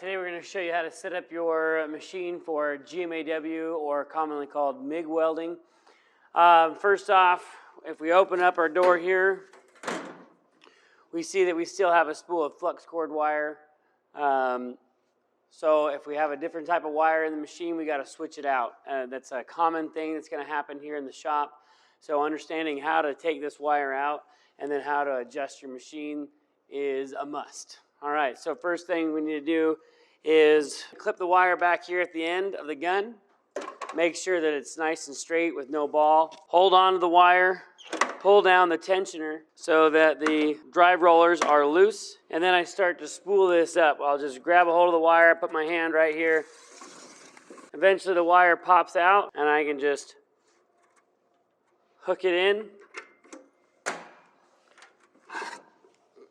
Today we're going to show you how to set up your machine for GMAW, or commonly called MIG welding. First off, if we open up our door here, we see that we still have a spool of flux cord wire. So if we have a different type of wire in the machine, we got to switch it out. That's a common thing that's going to happen here in the shop. So understanding how to take this wire out and then how to adjust your machine is a must. All right, so first thing we need to do is clip the wire back here at the end of the gun. Make sure that it's nice and straight with no ball. Hold on to the wire, pull down the tensioner so that the drive rollers are loose. And then I start to spool this up. I'll just grab a hold of the wire, put my hand right here. Eventually the wire pops out and I can just hook it in.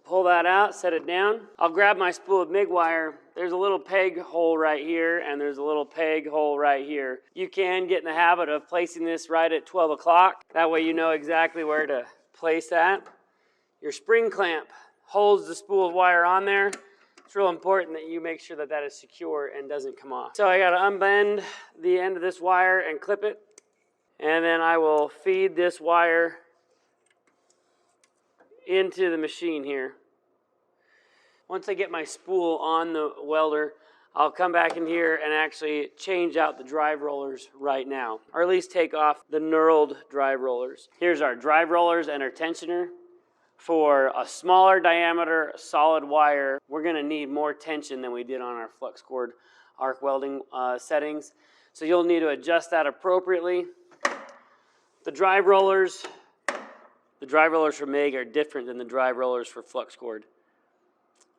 Pull that out, set it down. I'll grab my spool of MIG wire. There's a little peg hole right here, and there's a little peg hole right here. You can get in the habit of placing this right at 12 o'clock. That way you know exactly where to place that. Your spring clamp holds the spool of wire on there. It's real important that you make sure that that is secure and doesn't come off. So I gotta unbend the end of this wire and clip it. And then I will feed this wire into the machine here. Once I get my spool on the welder, I'll come back in here and actually change out the drive rollers right now, or at least take off the knurled drive rollers. Here's our drive rollers and our tensioner. For a smaller diameter solid wire, we're gonna need more tension than we did on our flux cord arc welding settings. So you'll need to adjust that appropriately. The drive rollers for MIG are different than the drive rollers for flux cord.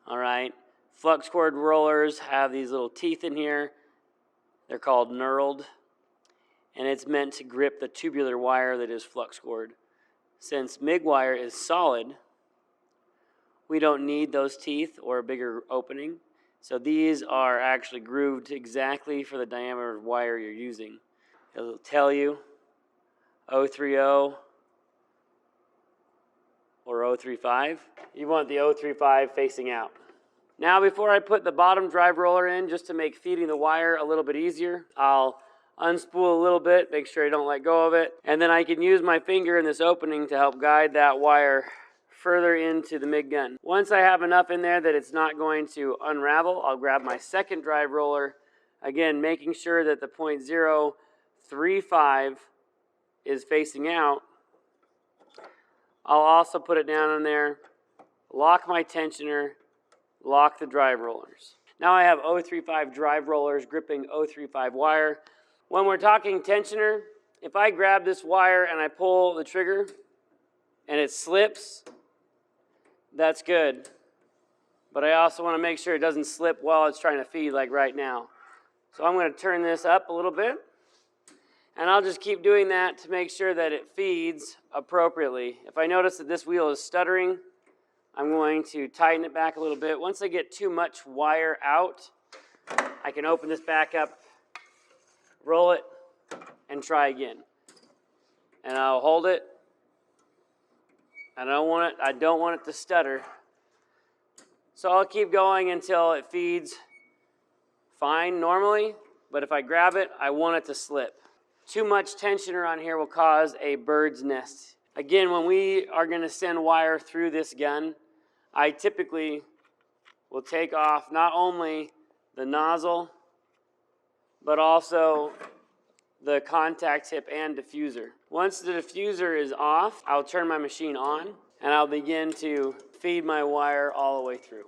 All right, flux cord rollers have these little teeth in here. They're called knurled, and it's meant to grip the tubular wire that is flux cord. Since MIG wire is solid, we don't need those teeth or a bigger opening. So these are actually grooved exactly for the diameter of wire you're using. It'll tell you 030 or 035. You want the 035 facing out. Now before I put the bottom drive roller in, just to make feeding the wire a little bit easier, I'll unspool a little bit, make sure I don't let go of it, and then I can use my finger in this opening to help guide that wire further into the MIG gun. Once I have enough in there that it's not going to unravel, I'll grab my second drive roller, again making sure that the 0.035 is facing out. I'll also put it down in there, lock my tensioner, lock the drive rollers. Now I have 035 drive rollers gripping 035 wire. When we're talking tensioner, if I grab this wire and I pull the trigger and it slips, that's good. But I also want to make sure it doesn't slip while it's trying to feed, like right now. So I'm going to turn this up a little bit. And I'll just keep doing that to make sure that it feeds appropriately. If I notice that this wheel is stuttering, I'm going to tighten it back a little bit. Once I get too much wire out, I can open this back up, roll it, and try again. And I'll hold it. I don't want it to stutter. So I'll keep going until it feeds fine normally, but if I grab it, I want it to slip. Too much tensioner on here will cause a bird's nest. Again, when we are going to send wire through this gun, I typically will take off not only the nozzle, but also the contact tip and diffuser. Once the diffuser is off, I'll turn my machine on and I'll begin to feed my wire all the way through.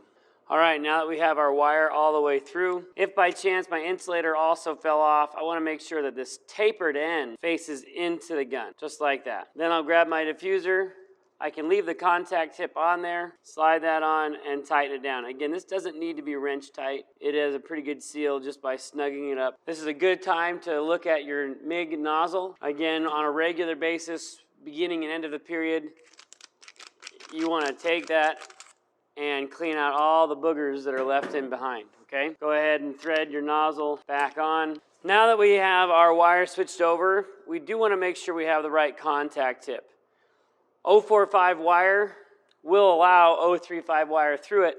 All right, now that we have our wire all the way through, if by chance my insulator also fell off, I want to make sure that this tapered end faces into the gun, just like that. Then I'll grab my diffuser. I can leave the contact tip on there, slide that on, and tighten it down. Again, this doesn't need to be wrench tight. It has a pretty good seal just by snugging it up. This is a good time to look at your MIG nozzle. Again, on a regular basis, beginning and end of the period, you want to take that and clean out all the boogers that are left in behind, okay? Go ahead and thread your nozzle back on. Now that we have our wire switched over, we do want to make sure we have the right contact tip. 045 wire will allow 035 wire through it,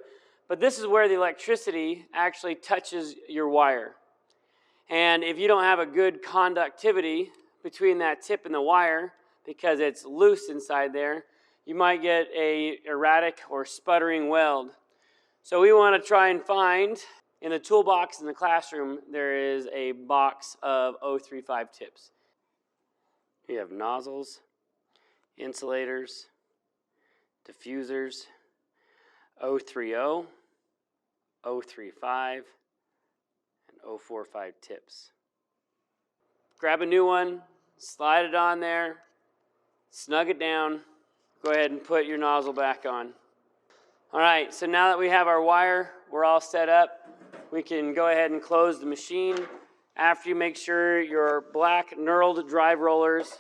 But this is where the electricity actually touches your wire. And if you don't have a good conductivity between that tip and the wire, because it's loose inside there, you might get a erratic or sputtering weld. So we want to try and find, in the toolbox in the classroom, there is a box of 035 tips. You have nozzles, insulators, diffusers, 030, 035, and 045 tips. Grab a new one, slide it on there, snug it down, go ahead and put your nozzle back on. All right, so now that we have our wire, we're all set up, we can go ahead and close the machine. After you make sure your black knurled drive rollers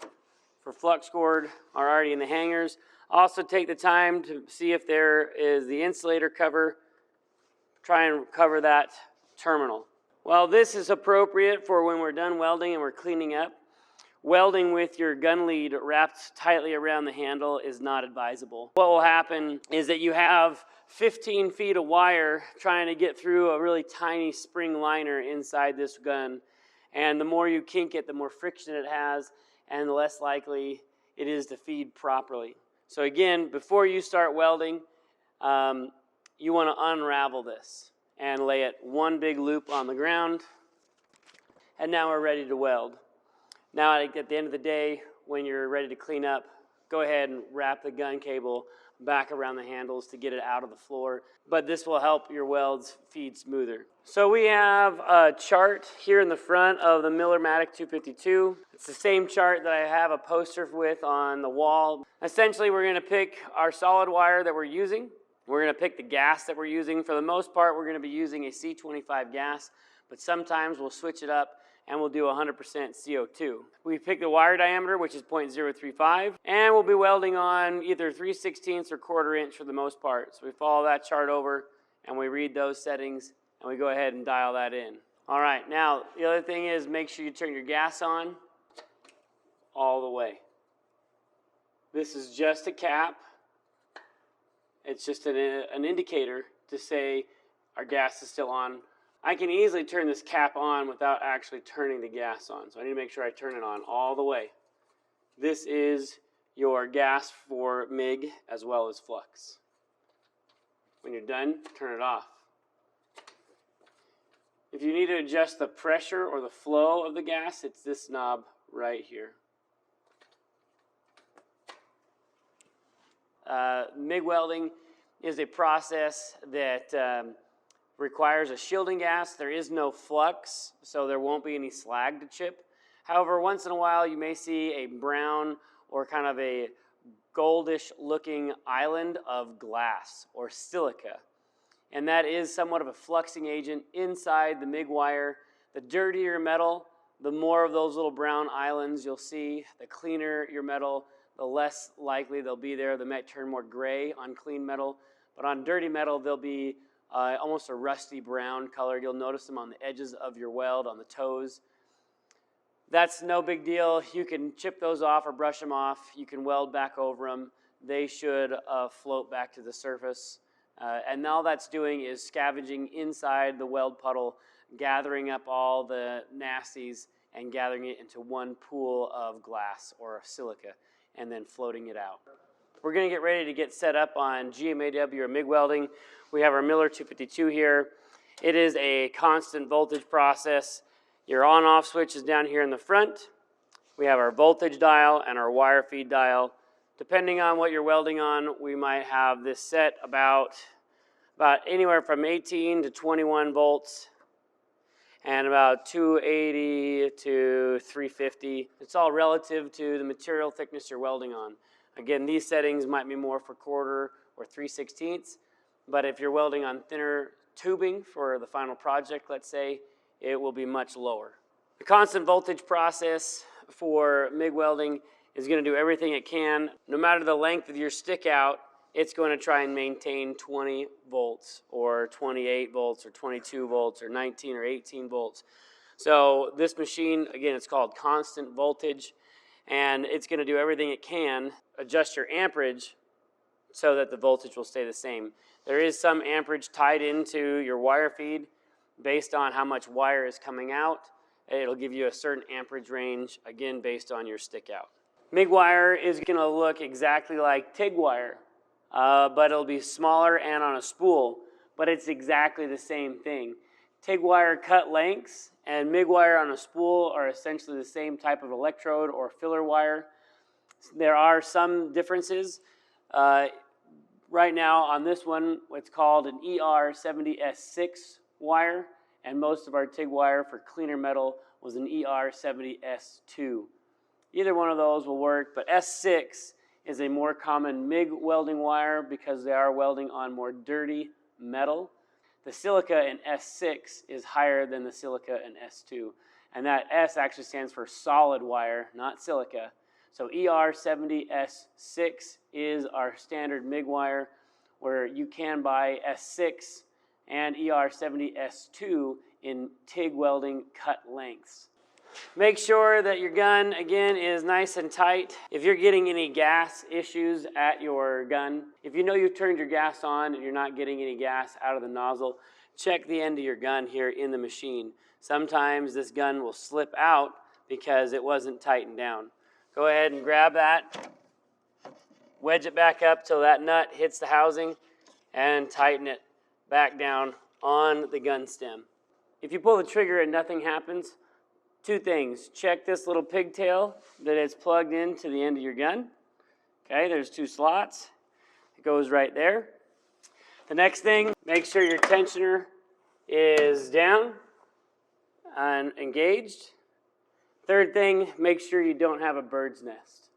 for flux cord are already in the hangers. Also take the time to see if there is the insulator cover. Try and cover that terminal. Well, this is appropriate for when we're done welding and we're cleaning up. Welding with your gun lead wrapped tightly around the handle is not advisable. What will happen is that you have 15 feet of wire trying to get through a really tiny spring liner inside this gun. And the more you kink it, the more friction it has, and the less likely it is to feed properly. So again, before you start welding, you want to unravel this and lay it one big loop on the ground. And now we're ready to weld. Now at the end of the day, when you're ready to clean up, go ahead and wrap the gun cable back around the handles to get it out of the floor. But this will help your welds feed smoother. So we have a chart here in the front of the Miller-Matic 252. It's the same chart that I have a poster with on the wall. Essentially, we're going to pick our solid wire that we're using. We're going to pick the gas that we're using. For the most part, we're going to be using a C25 gas, but sometimes we'll switch it up and we'll do 100% CO2. We pick the wire diameter, which is 0.035, and we'll be welding on either 3/16 or 1/4 inch for the most part. So we follow that chart over and we read those settings and we go ahead and dial that in. All right, now the other thing is make sure you turn your gas on all the way. This is just a cap. It's just an indicator to say our gas is still on. I can easily turn this cap on without actually turning the gas on. So I need to make sure I turn it on all the way. This is your gas for MIG as well as flux. When you're done, turn it off. If you need to adjust the pressure or the flow of the gas, it's this knob right here. MIG welding is a process that requires a shielding gas. There is no flux, so there won't be any slag to chip. However, once in a while you may see a brown or kind of a goldish looking island of glass or silica. And that is somewhat of a fluxing agent inside the MIG wire. The dirtier your metal, the more of those little brown islands you'll see. The cleaner your metal, the less likely they'll be there. They might turn more gray on clean metal, but on dirty metal they'll be almost a rusty brown color. You'll notice them on the edges of your weld, on the toes. That's no big deal. You can chip those off or brush them off. You can weld back over them. They should float back to the surface. And all that's doing is scavenging inside the weld puddle, gathering up all the nasties and gathering it into one pool of glass or silica, and then floating it out. We're going to get ready to get set up on GMAW or MIG welding. We have our Miller 252 here. It is a constant voltage process. Your on-off switch is down here in the front. We have our voltage dial and our wire feed dial. Depending on what you're welding on, we might have this set about anywhere from 18 to 21 volts and about 280 to 350. It's all relative to the material thickness you're welding on. Again, these settings might be more for 1/4 or 3/16, but if you're welding on thinner tubing for the final project, let's say, it will be much lower. The constant voltage process for MIG welding is going to do everything it can. No matter the length of your stick out, it's going to try and maintain 20 volts or 28 volts or 22 volts or 19 or 18 volts. So this machine, again, it's called constant voltage, and it's going to do everything it can, adjust your amperage so that the voltage will stay the same. There is some amperage tied into your wire feed based on how much wire is coming out. It'll give you a certain amperage range, again, based on your stick out. MIG wire is going to look exactly like TIG wire, but it'll be smaller and on a spool, but it's exactly the same thing. TIG wire cut lengths and MIG wire on a spool are essentially the same type of electrode or filler wire. There are some differences. Right now on this one, it's called an ER70S6 wire, and most of our TIG wire for cleaner metal was an ER70S2. Either one of those will work, but S6 is a more common MIG welding wire because they are welding on more dirty metal. The silica in S6 is higher than the silica in S2, and that S actually stands for solid wire, not silica. So ER70S6 is our standard MIG wire, where you can buy S6 and ER70S2 in TIG welding cut lengths. Make sure that your gun, again, is nice and tight. If you're getting any gas issues at your gun, if you know you've turned your gas on and you're not getting any gas out of the nozzle, check the end of your gun here in the machine. Sometimes this gun will slip out because it wasn't tightened down. Go ahead and grab that, wedge it back up till that nut hits the housing, and tighten it back down on the gun stem. If you pull the trigger and nothing happens, two things. Check this little pigtail that is plugged into the end of your gun. Okay, there's two slots. It goes right there. The next thing, make sure your tensioner is down and engaged. Third thing, make sure you don't have a bird's nest.